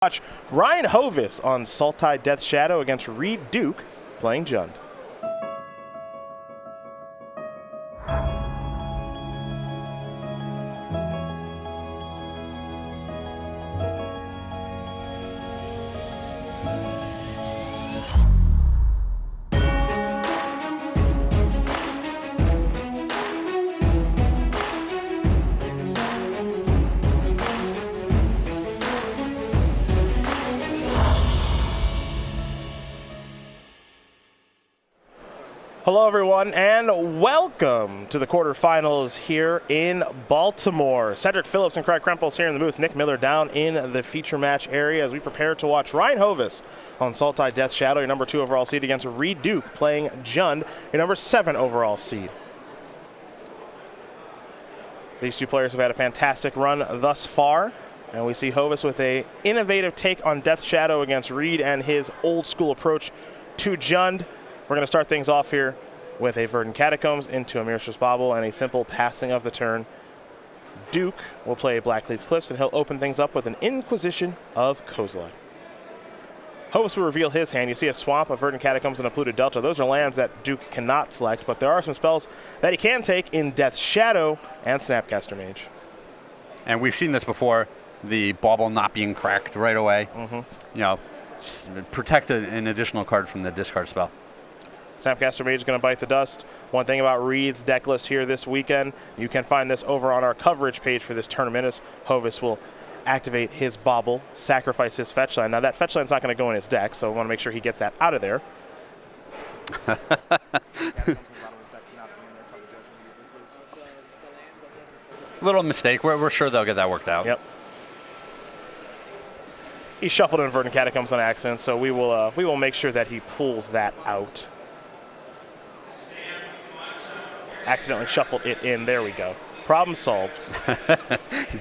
Watch Ryan Hovis on Sultai Death Shadow against Reid Duke playing Jund. Hello everyone and welcome to the quarterfinals here in Baltimore. Cedric Phillips and Craig Krempels here in the booth. Nick Miller down in the feature match area as we prepare to watch Ryan Hovis on Sultai Death Shadow, your number 2 overall seed, against Reid Duke playing Jund, your number 7 overall seed. These two players have had a fantastic run thus far, and we see Hovis with an innovative take on Death Shadow against Reid and his old school approach to Jund. We're going to start things off here with a Verdant Catacombs into a Mirror's Bauble and a simple passing of the turn. Duke will play Blackleaf Cliffs, and he'll open things up with an Inquisition of Kozilek. Hovis will reveal his hand. You see a Swamp, a Verdant Catacombs, and a Polluted Delta. Those are lands that Duke cannot select, but there are some spells that he can take in Death Shadow and Snapcaster Mage. And we've seen this before, the bauble not being cracked right away. You know, protect an additional card from the discard spell. Snapcaster Mage is going to bite the dust. One thing about Reid's deck list here this weekend, you can find this over on our coverage page for this tournament, as Hovis will activate his Bauble, sacrifice his fetch line. Now that fetch line's not going to go in his deck, so I want to make sure he gets that out of there. Little mistake. We're sure they'll get that worked out. Yep. He shuffled in Verdant Catacombs on accident, so we will make sure that he pulls that out. Accidentally shuffled it in. There we go. Problem solved.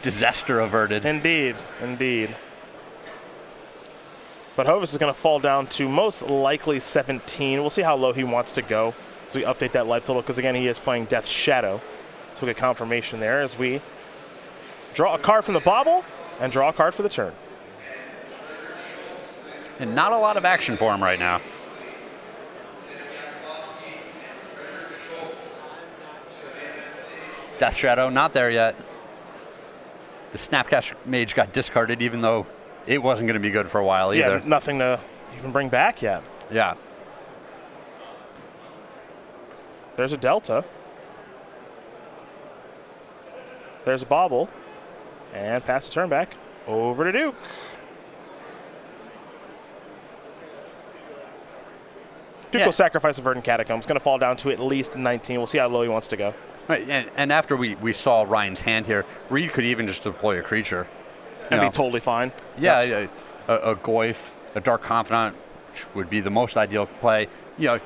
Disaster averted. Indeed, indeed. But Hovis is going to fall down to most likely 17. We'll see how low he wants to go as we update that life total, because again, he is playing Death Shadow. So we'll get confirmation there as we draw a card from the Bauble and draw a card for the turn. And not a lot of action for him right now. Death Shadow, not there yet. The Snapcaster Mage got discarded, even though it wasn't going to be good for a while either. Yeah, nothing to even bring back yet. Yeah. There's a Delta. There's a Bauble. And pass the turn back over to Duke. Duke will sacrifice a Verdant Catacombs. Going to fall down to at least 19. We'll see how low he wants to go. Right, and after we saw Ryan's hand here, Reid could even just deploy a creature. And be totally fine. Yeah, a Goyf, a Dark Confidant would be the most ideal play. You know,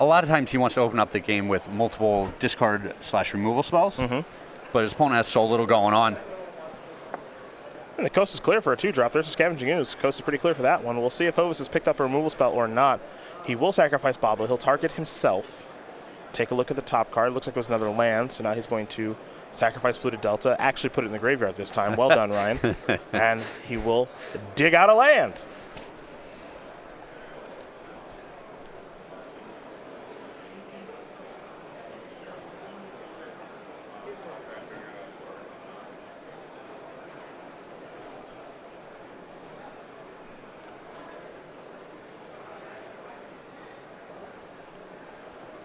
a lot of times he wants to open up the game with multiple discard/removal spells, but his opponent has so little going on. And the coast is clear for a 2-drop. There's a Scavenging Ooze. Coast is pretty clear for that one. We'll see if Hovis has picked up a removal spell or not. He will sacrifice Bauble. He'll target himself. Take a look at the top card. Looks like it was another land, so now he's going to sacrifice Polluted Delta. Actually put it in the graveyard this time. Well done, Ryan. And he will dig out a land.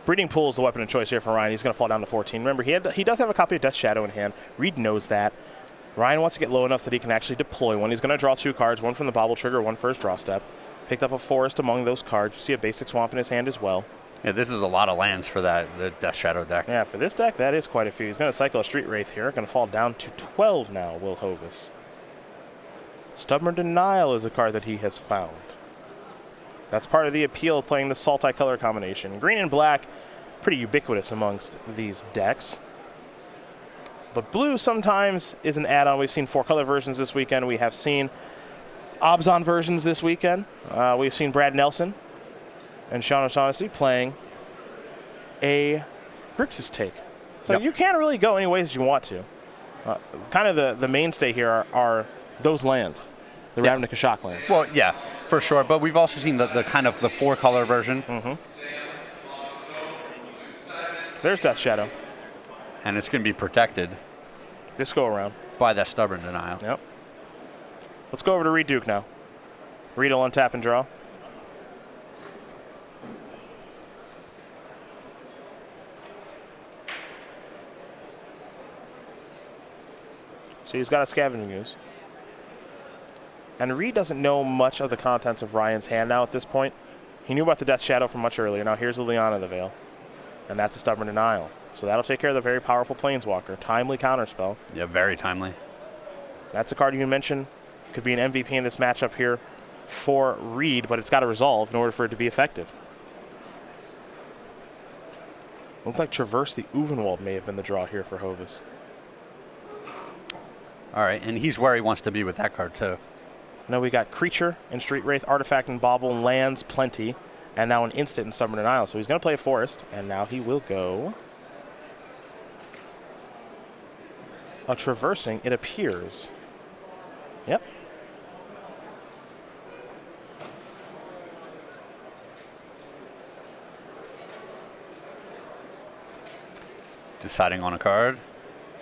Breeding Pool is the weapon of choice here for Ryan. He's going to fall down to 14. Remember, he does have a copy of Death Shadow in hand. Reid knows that. Ryan wants to get low enough that he can actually deploy one. He's going to draw 2 cards, one from the Bauble trigger, one for his draw step. Picked up a Forest among those cards. You see a basic Swamp in his hand as well. Yeah, this is a lot of lands for the Death Shadow deck. Yeah, for this deck, that is quite a few. He's going to cycle a Street Wraith here. Going to fall down to 12 now, Will Hovis. Stubborn Denial is a card that he has found. That's part of the appeal of playing the Sultai color combination. Green and black, pretty ubiquitous amongst these decks. But blue sometimes is an add-on. We've seen 4-color versions this weekend. We have seen Obzon versions this weekend. We've seen Brad Nelson and Sean O'Shaughnessy playing a Grixis take. So you can't really go any ways you want to. Kind of the mainstay here are those lands. the Ravnica Shocklands. Well, yeah, for sure. But we've also seen the kind of the 4-color version. There's Death Shadow. And it's going to be protected This go around. by that Stubborn Denial. Yep. Let's go over to Reid Duke now. Reid will untap and draw. So he's got a Scavenging Ooze. And Reid doesn't know much of the contents of Ryan's hand now at this point. He knew about the Death Shadow from much earlier. Now here's the Liana of the Veil. And that's a Stubborn Denial. So that'll take care of the very powerful Planeswalker. Timely counterspell. Yeah, very timely. That's a card you can mention. Could be an MVP in this matchup here for Reid, but it's got to resolve in order for it to be effective. Looks like Traverse the Uvenwald may have been the draw here for Hovis. All right, and he's where he wants to be with that card, too. Now we got Creature and Street Wraith, Artifact and Bauble, lands plenty, and now an instant in Stubborn Denial. So he's going to play a Forest, and now he will go a Traversing, it appears. Yep. Deciding on a card.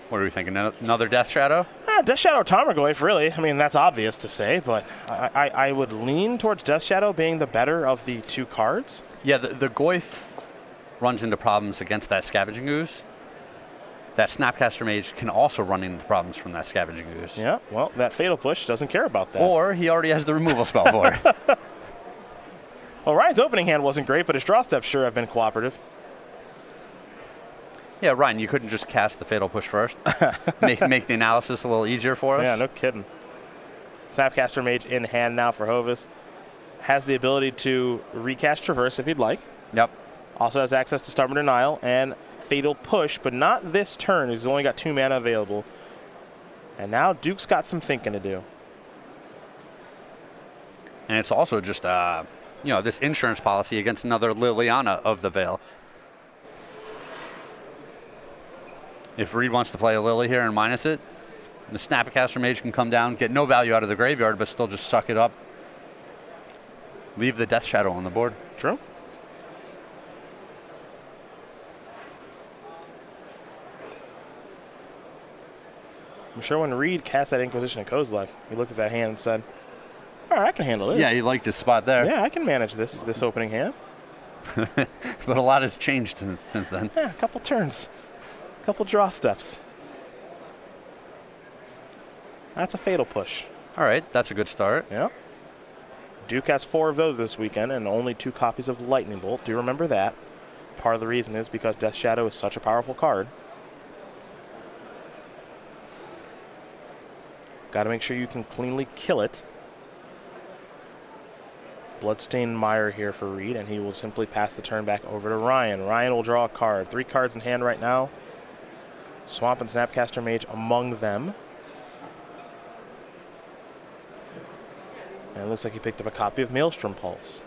What are we thinking? Another Death Shadow? Death Shadow Tarmogoyf, really. I mean, that's obvious to say, but I would lean towards Death Shadow being the better of the two cards. Yeah, the Goyf runs into problems against that Scavenging Ooze. That Snapcaster Mage can also run into problems from that Scavenging Ooze. Yeah, well, that Fatal Push doesn't care about that. Or he already has the removal spell for it. Well, Ryan's opening hand wasn't great, but his draw steps sure have been cooperative. Yeah, Ryan, you couldn't just cast the Fatal Push first? make the analysis a little easier for us? Yeah, no kidding. Snapcaster Mage in hand now for Hovis. Has the ability to recast Traverse if he'd like. Yep. Also has access to Stubborn Denial and Fatal Push, but not this turn. He's only got 2 mana available. And now Duke's got some thinking to do. And it's also just, this insurance policy against another Liliana of the Veil. If Reid wants to play a Lily here and minus it, the Snapcaster Mage can come down, get no value out of the graveyard, but still just suck it up. Leave the Death Shadow on the board. True. I'm sure when Reid cast that Inquisition of Kozilek, he looked at that hand and said, all right, I can handle this. Yeah, he liked his spot there. Yeah, I can manage this opening hand. But a lot has changed since then. Yeah, a couple turns. A couple draw steps. That's a Fatal Push. All right, that's a good start. Yeah. Duke has 4 of those this weekend and only 2 copies of Lightning Bolt. Do remember that. Part of the reason is because Death Shadow is such a powerful card. Got to make sure you can cleanly kill it. Bloodstained Mire here for Reid, and he will simply pass the turn back over to Ryan. Ryan will draw a card. 3 cards in hand right now. Swamp and Snapcaster Mage among them. And it looks like he picked up a copy of Maelstrom Pulse.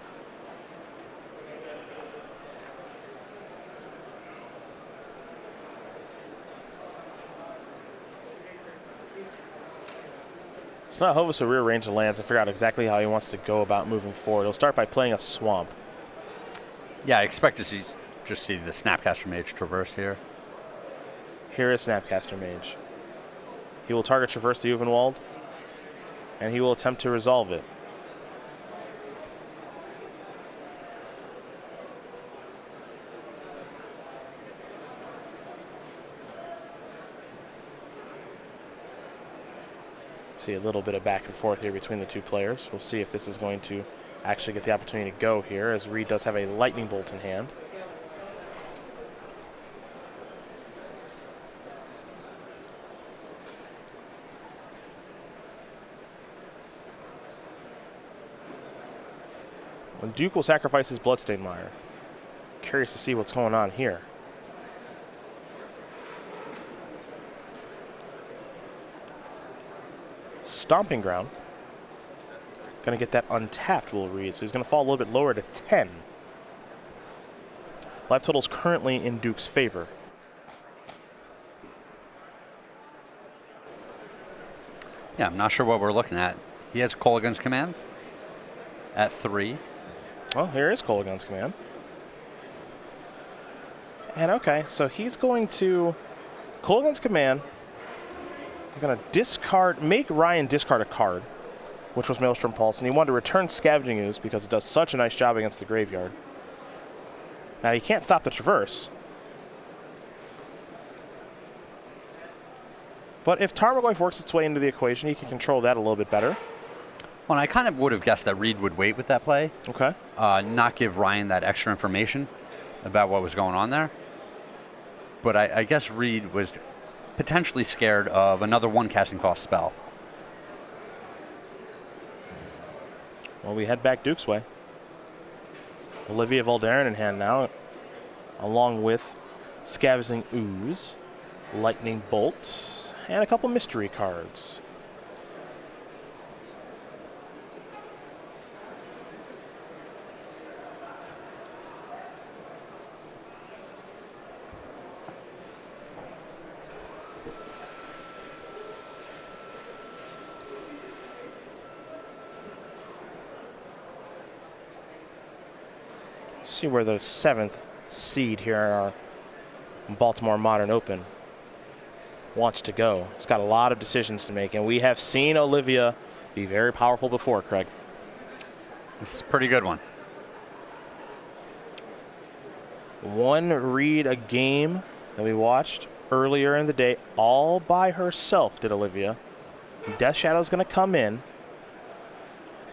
It's not Hovis to rearrange the lands and figure out exactly how he wants to go about moving forward. He'll start by playing a Swamp. Yeah, I expect to see the Snapcaster Mage traverse here. Here is Snapcaster Mage. He will target Traverse the Uvenwald, and he will attempt to resolve it. See a little bit of back and forth here between the two players. We'll see if this is going to actually get the opportunity to go here, as Reid does have a Lightning Bolt in hand. And Duke will sacrifice his Bloodstained Mire. Curious to see what's going on here. Stomping Ground. Going to get that untapped, will Reid. So he's going to fall a little bit lower to 10. Life total's currently in Duke's favor. Yeah, I'm not sure what we're looking at. He has Kolaghan's Command at 3. Well, here is Kolaghan's Command. And okay, so he's going to Kolaghan's Command. He's going to make Ryan discard a card, which was Maelstrom Pulse, and he wanted to return Scavenging Ooze because it does such a nice job against the graveyard. Now, he can't stop the Traverse. But if Tarmogoyf works its way into the equation, he can control that a little bit better. Well, I kind of would have guessed that Reid would wait with that play. Okay. Not give Ryan that extra information about what was going on there. But I guess Reid was potentially scared of another 1 casting cost spell. Well, we head back Duke's way. Olivia Voldaren in hand now, along with Scavenging Ooze, Lightning Bolt, and a couple mystery cards. See where the 7th seed here in our Baltimore Modern Open wants to go. It's got a lot of decisions to make, and we have seen Olivia be very powerful before, Craig. This is a pretty good one. 1 Reid a game that we watched earlier in the day, all by herself, did Olivia. Death Shadow's going to come in.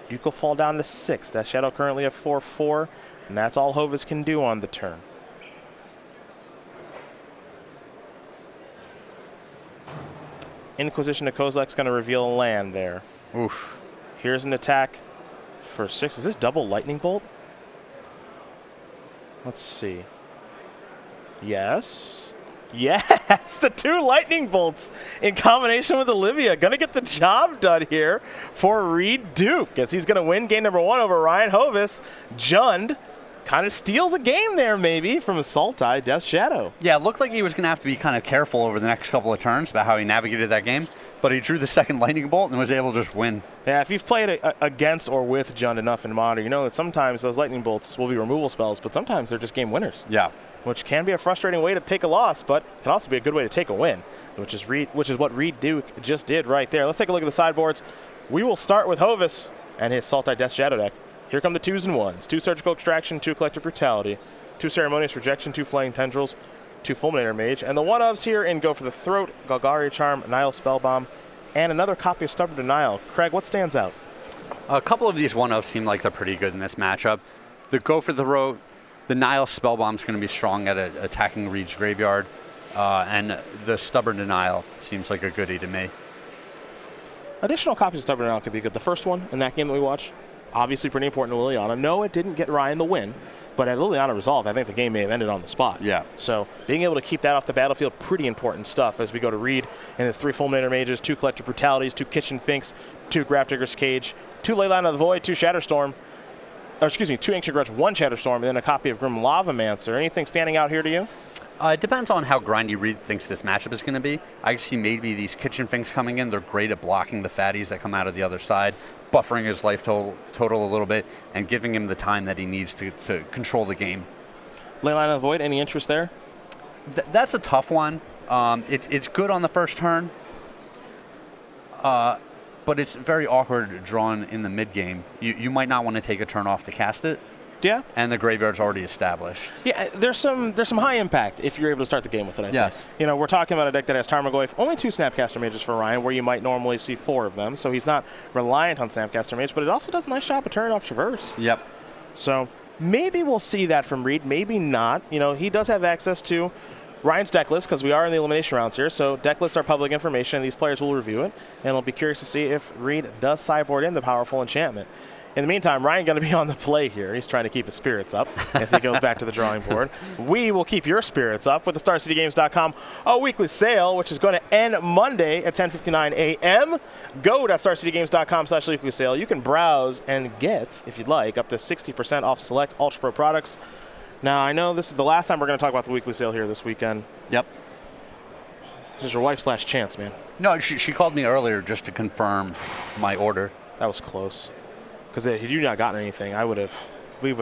Duke will fall down to 6. Death Shadow currently at 4/4. And that's all Hovis can do on the turn. Inquisition to Kozilek's going to reveal a land there. Oof. Here's an attack for 6. Is this double Lightning Bolt? Let's see. Yes. Yes, the 2 Lightning Bolts in combination with Olivia. Going to get the job done here for Reid Duke, as he's going to win game number 1 over Ryan Hovis. Jund kind of steals a game there, maybe, from Sultai Death Shadow. Yeah, it looked like he was going to have to be kind of careful over the next couple of turns about how he navigated that game, but he drew the 2nd Lightning Bolt and was able to just win. Yeah, if you've played against or with Jund enough in Modern, you know that sometimes those Lightning Bolts will be removal spells, but sometimes they're just game winners. Yeah. Which can be a frustrating way to take a loss, but can also be a good way to take a win, which is what Reid Duke just did right there. Let's take a look at the sideboards. We will start with Hovis and his Sultai Death Shadow deck. Here come the 2s and 1s. 2 Surgical Extraction, 2 Collective Brutality, 2 Ceremonious Rejection, 2 Flaying Tendrils, 2 Fulminator Mage. And the 1-ofs here in Go for the Throat, Golgari Charm, Nihil Spellbomb, and another copy of Stubborn Denial. Craig, what stands out? A couple of these 1-ofs seem like they're pretty good in this matchup. The Go for the Throat, the Nihil Spellbomb is going to be strong at attacking Reid's graveyard, and the Stubborn Denial seems like a goodie to me. Additional copies of Stubborn Denial could be good. The first one in that game that we watched, obviously pretty important to Liliana. No, it didn't get Ryan the win, but at Liliana Resolve, I think the game may have ended on the spot. Yeah. So being able to keep that off the battlefield, pretty important stuff as we go to Reid and his 3 Fulminator Mages, 2 Collective Brutalities, 2 Kitchen Finks, 2 Grafdigger's Cage, 2 Leyline of the Void, 2 Shatterstorm, 2 Ancient Grudge, 1 Shatterstorm, and then a copy of Grim Lavamancer. Anything standing out here to you? It depends on how grindy Reid thinks this matchup is going to be. I see maybe these Kitchen Finks coming in. They're great at blocking the fatties that come out of the other side, buffering his life total a little bit, and giving him the time that he needs to control the game. Leyline of the Void, any interest there? That's a tough one. It's good on the first turn, but it's very awkward drawn in the mid game. You might not want to take a turn off to cast it. Yeah. And the graveyard's already established. Yeah, there's some high impact if you're able to start the game with it, I yes. think. You know, we're talking about a deck that has Tarmogoyf, only 2 Snapcaster Mages for Ryan, where you might normally see 4 of them, so he's not reliant on Snapcaster Mage, but it also does a nice job of turning off Traverse. Yep. So maybe we'll see that from Reid, maybe not. You know, he does have access to Ryan's deck list, because we are in the elimination rounds here, so deck lists are public information, and these players will review it, and we'll be curious to see if Reid does sideboard in the powerful enchantment. In the meantime, Ryan going to be on the play here. He's trying to keep his spirits up as he goes back to the drawing board. We will keep your spirits up with the StarCityGames.com a weekly sale, which is going to end Monday at 10:59 a.m. Go to StarCityGames.com/weekly sale. You can browse and get, if you'd like, up to 60% off select Ultra Pro products. Now, I know this is the last time we're going to talk about the weekly sale here this weekend. Yep. This is your wife's last chance, man. No, she called me earlier just to confirm my order. That was close. Because had you not gotten anything, we would have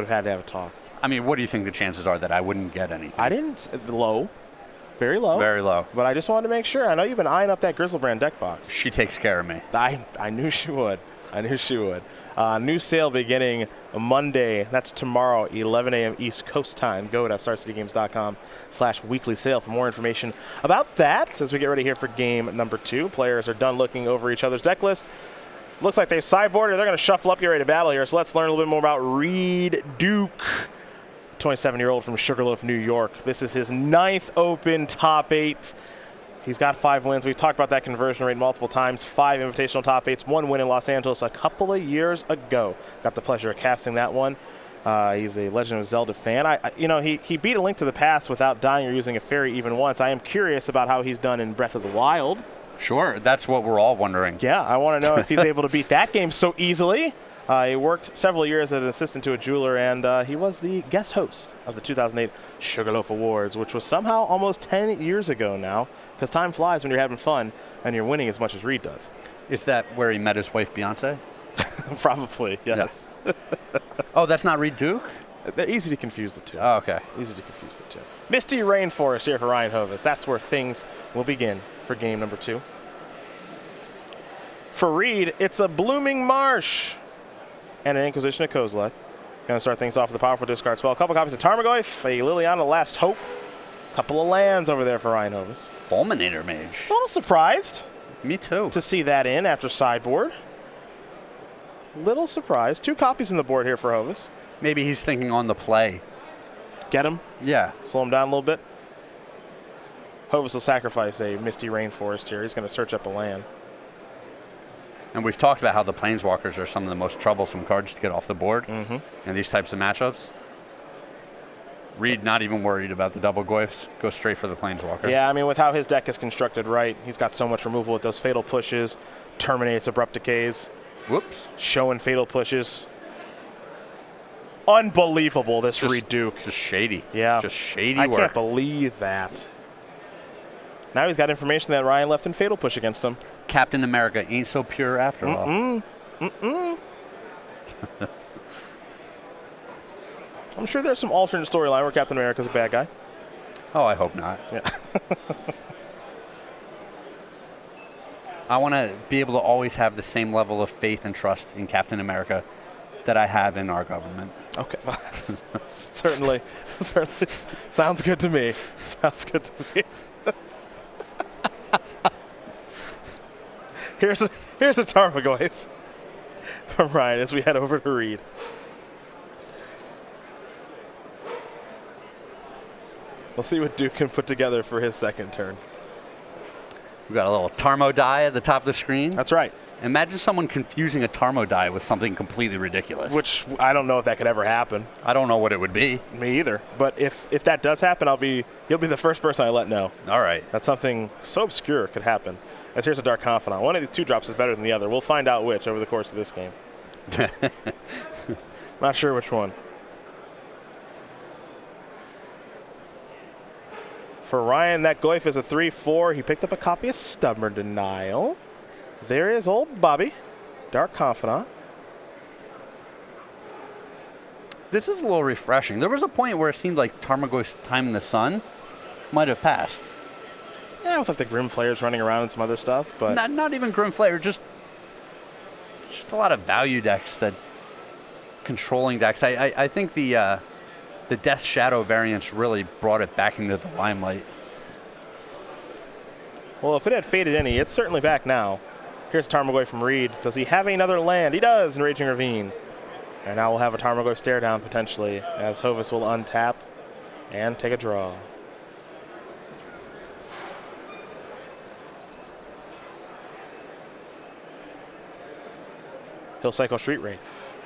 had to have a talk. I mean, what do you think the chances are that I wouldn't get anything? I didn't. Low. Very low. Very low. But I just wanted to make sure. I know you've been eyeing up that Grizzlebrand deck box. She takes care of me. I knew she would. I knew she would. New sale beginning Monday. That's tomorrow, 11 a.m. East Coast time. Go to StarCityGames.com/weekly sale for more information about that. As we get ready here for game number 2, players are done looking over each other's deck lists. Looks like they've sideboarded. They're going to shuffle up, get ready to battle here. So let's learn a little bit more about Reid Duke, 27-year-old from Sugarloaf, New York. This is his 9th Open top 8. He's got 5 wins. We've talked about that conversion rate multiple times. 5 invitational top 8s, 1 win in Los Angeles a couple of years ago. Got the pleasure of casting that one. He's a Legend of Zelda fan. He beat A Link to the Past without dying or using a fairy even once. I am curious about how he's done in Breath of the Wild. Sure, that's what we're all wondering. Yeah, I want to know if he's able to beat that game so easily. He worked several years as an assistant to a jeweler, and he was the guest host of the 2008 Sugarloaf Awards, which was somehow almost 10 years ago now, because time flies when you're having fun and you're winning as much as Reid does. Is that where he met his wife, Beyonce? Probably, yes. Yeah. Oh, that's not Reid Duke? They're easy to confuse the two. Oh, okay. Easy to confuse the two. Misty Rainforest here for Ryan Hovis. That's where things will begin for game number 2. For Reid, it's a Blooming Marsh and an Inquisition of Kozilek. Going to start things off with a powerful discard spell. A couple copies of Tarmogoyf, a Liliana Last Hope. A couple of lands over there for Ryan Hovis. Fulminator Mage. A little surprised Me too. to see that in after sideboard. Little surprised. 2 copies on the board here for Hovis. Maybe he's thinking on the play. Get him. Yeah. Slow him down a little bit. Hovis will sacrifice a Misty Rainforest here. He's going to search up a land. And we've talked about how the Planeswalkers are some of the most troublesome cards to get off the board in these types of matchups. Reid not even worried about the double Goyfs. Go straight for the Planeswalker. Yeah, I mean, with how his deck is constructed, right, he's got so much removal with those Fatal Pushes, Terminates, Abrupt Decays. Whoops. Showing Fatal Pushes. Unbelievable, this Reid Duke. Just shady. Yeah. Just shady work. work. I can't believe that. Now he's got information that Ryan left in Fatal Push against him. Captain America ain't so pure after all. I'm sure there's some alternate storyline where Captain America's a bad guy. Oh, I hope not. Yeah. I want to be able to always have the same level of faith and trust in Captain America that I have in our government. Okay. certainly sounds good to me. Sounds good to me. Here's a Tarmogoyf from Ryan as we head over to Reid. We'll see what Duke can put together for his second turn. We've got a little Tarmo die at the top of the screen. That's right. Imagine someone confusing a Tarmo die with something completely ridiculous. Which I don't know if that could ever happen. I don't know what it would be. Me either. But if that does happen, you'll be the first person I let know. All right. That something so obscure could happen. As here's a Dark Confidant. One of these 2 drops is better than the other. We'll find out which over the course of this game. Not sure which one. For Ryan, that Goyf is a 3/4. He picked up a copy of Stubborn Denial. There is old Bobby, Dark Confidant. This is a little refreshing. There was a point where it seemed like Tarmogoyf's time in the sun might have passed. Yeah, with like the Grim Flayers running around and some other stuff, but Not even Grim Flayer, just a lot of value decks, that controlling decks. I think the Death Shadow variants really brought it back into the limelight. well, if it had faded any, it's certainly back now. Here's Tarmogoyf from Reid. Does he have another land? He does in Raging Ravine. And now we'll have a Tarmogoyf stare down potentially as Hovis will untap and take a draw. He'll cycle Street Wraith.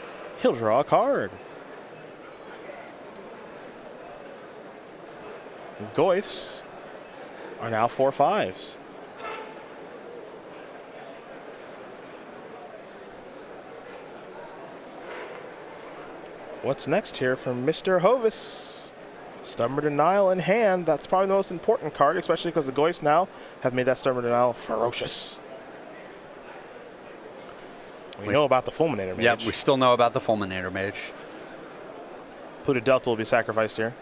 He'll draw a card. Goyfs are now 4/5s. What's next here from Mr. Hovis? Stubborn Denial in hand. That's probably the most important card, especially because the Goyfs now have made that Stubborn Denial ferocious. We know about the Fulminator Mage. Yep, we still know about the Fulminator Mage. Polluted Delta will be sacrificed here.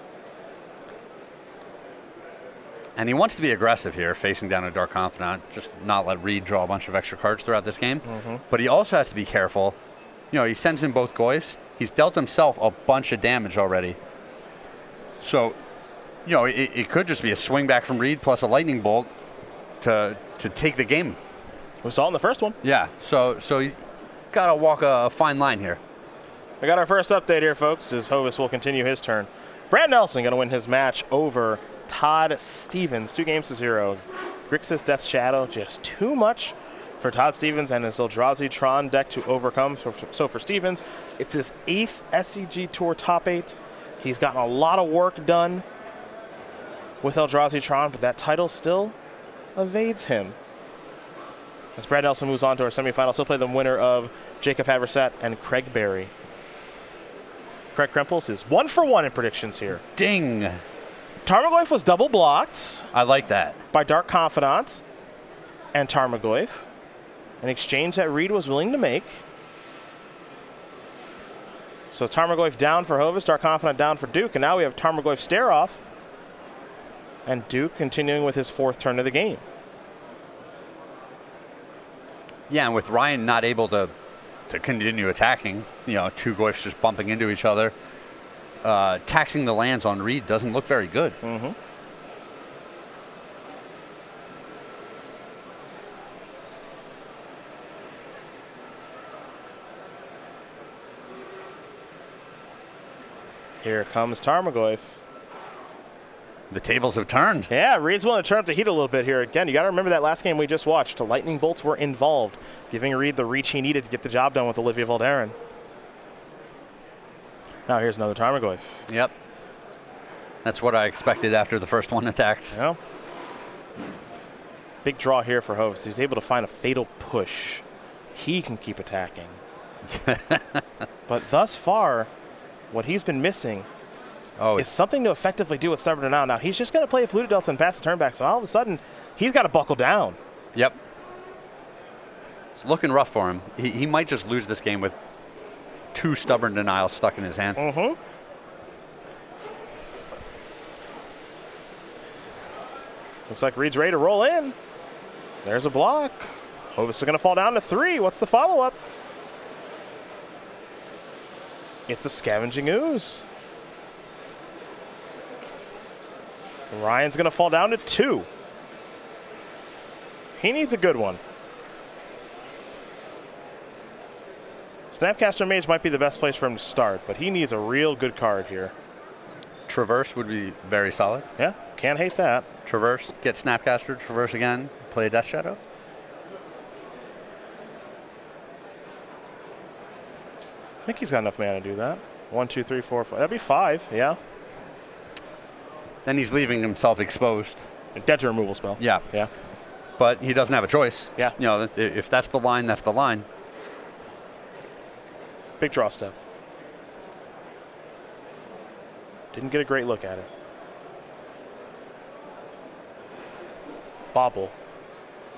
And he wants to be aggressive here, facing down a Dark Confidant, just not let Reid draw a bunch of extra cards throughout this game. But he also has to be careful. You know, he sends in both Goyfs. He's dealt himself a bunch of damage already. So, you know, it could just be a swing back from Reid plus a Lightning Bolt to take the game. We saw it in the first one. Yeah, so he's got to walk a fine line here. We got our first update here, folks, as Hovis will continue his turn. Brad Nelson going to win his match over Todd Stevens, 2-0. Grixis Death Shadow, just too much for Todd Stevens and his Eldrazi Tron deck to overcome. So for Stevens, it's his 8th SCG Tour top 8. He's gotten a lot of work done with Eldrazi Tron, but that title still evades him. As Brad Nelson moves on to our semifinals, he'll play the winner of Jacob Haversat and Craig Berry. Craig Krempels is 1 for 1 in predictions here. Ding. Tarmogoyf was double blocked I like that. by Dark Confidant and Tarmogoyf, an exchange that Reid was willing to make. So Tarmogoyf down for Hovis, Dark Confidant down for Duke, and now we have Tarmogoyf stare off, and Duke continuing with his 4th turn of the game. Yeah, and with Ryan not able to continue attacking, you know, 2 Goyfs just bumping into each other, taxing the lands on Reid doesn't look very good. Here comes Tarmogoyf. The tables have turned. Yeah, Reid's willing to turn up the heat a little bit here. Again, you got to remember that last game we just watched. The Lightning Bolts were involved, giving Reid the reach he needed to get the job done with Olivia Valderin. Now here's another Tarmogoyf. Yep. That's what I expected after the first one attacked. Yeah. Big draw here for Hovis. He's able to find a fatal push. He can keep attacking. But thus far, what he's been missing is something to effectively do with Stubborn Denial. Now, he's just going to play a Polluted Delta and pass the turn back, so all of a sudden, he's got to buckle down. Yep. It's looking rough for him. He might just lose this game with 2 Stubborn Denials stuck in his hand. Looks like Reid's ready to roll in. There's a block. Hovis is going to fall down to 3. What's the follow-up? It's a Scavenging Ooze. Ryan's going to fall down to 2. He needs a good one. Snapcaster Mage might be the best place for him to start, but he needs a real good card here. Traverse would be very solid. Yeah, can't hate that. Traverse, get Snapcaster, Traverse again, play a Death Shadow. I think he's got enough mana to do that. 1, 2, 3, 4, 5. That'd be 5, yeah. Then he's leaving himself exposed. Dead to removal spell. Yeah. Yeah. But he doesn't have a choice. Yeah. You know, if that's the line, that's the line. Big draw step. Didn't get a great look at it. Bobble.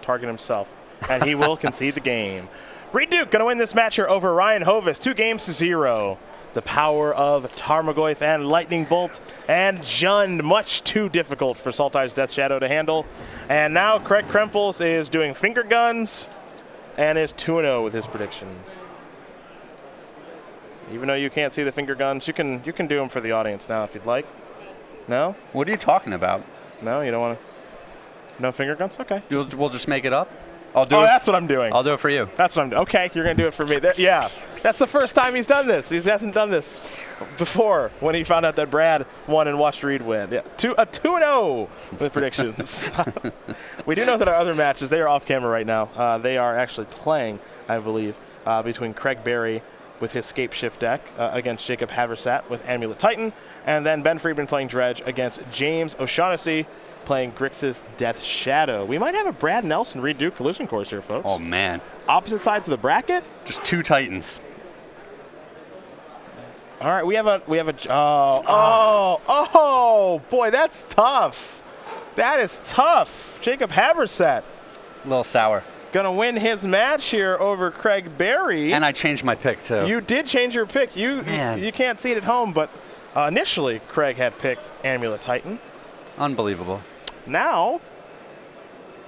Target himself. And he will concede the game. Reid Duke going to win this match here over Ryan Hovis. 2-0. The power of Tarmogoyf and Lightning Bolt and Jund, much too difficult for Sultai's Death Shadow to handle. And now Craig Krempels is doing finger guns and is 2-0 with his predictions. Even though you can't see the finger guns, you can do them for the audience now if you'd like. No? What are you talking about? No, you don't want to? No finger guns? Okay. We'll just make it up. I'll do it. That's what I'm doing. I'll do it for you. That's what I'm doing. Okay, you're going to do it for me. There, yeah. That's the first time he's done this. He hasn't done this before when he found out that Brad won and watched Reid win. Yeah, 2-0 with predictions. We do know that our other matches, they are off camera right now. They are actually playing, I believe, between Craig Berry with his Scape Shift deck against Jacob Haversat with Amulet Titan, and then Ben Friedman playing Dredge against James O'Shaughnessy playing Grixis Death Shadow. We might have a Brad Nelson Reid Duke collision course here, folks. Oh, man. Opposite sides of the bracket. Just 2 Titans. All right, we have a boy, that's tough. That is tough. Jacob Haversat. A little sour. going to win his match here over Craig Berry. And I changed my pick, too. You did change your pick. You can't see it at home, but initially Craig had picked Amulet Titan. Unbelievable. Now,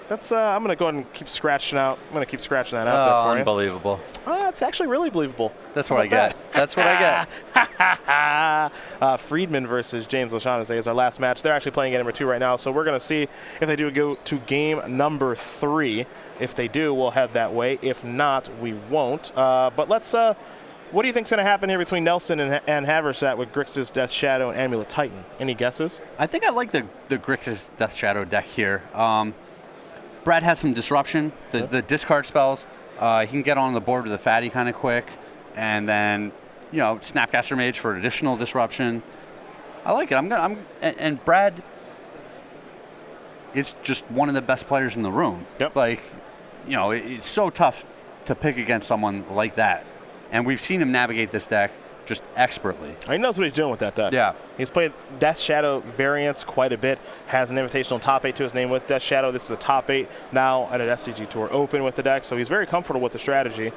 that's I'm going to go ahead and keep scratching out. I'm going to keep scratching that out there for you. Unbelievable. It's actually really believable. That's what I get. That's what I get. Friedman versus James O'Shaughnessy is our last match. They're actually playing game number 2 right now, so we're going to see if they do go to game number 3. If they do, we'll head that way. If not, we won't. But let's. What do you think's going to happen here between Nelson and Haversack with Grixis, Death Shadow, and Amulet Titan? Any guesses? I think I like the Grixis Death Shadow deck here. Brad has some disruption. The discard spells. He can get on the board with a fatty kind of quick, and then Snapcaster Mage for additional disruption. I like it. And Brad is just one of the best players in the room. Yep. It's so tough to pick against someone like that, and we've seen him navigate this deck just expertly. He knows what he's doing with that deck. Yeah. He's played Death Shadow variants quite a bit, has an invitational top 8 to his name with Death Shadow. This is a top 8 now at an SCG Tour Open with the deck, so he's very comfortable with the strategy.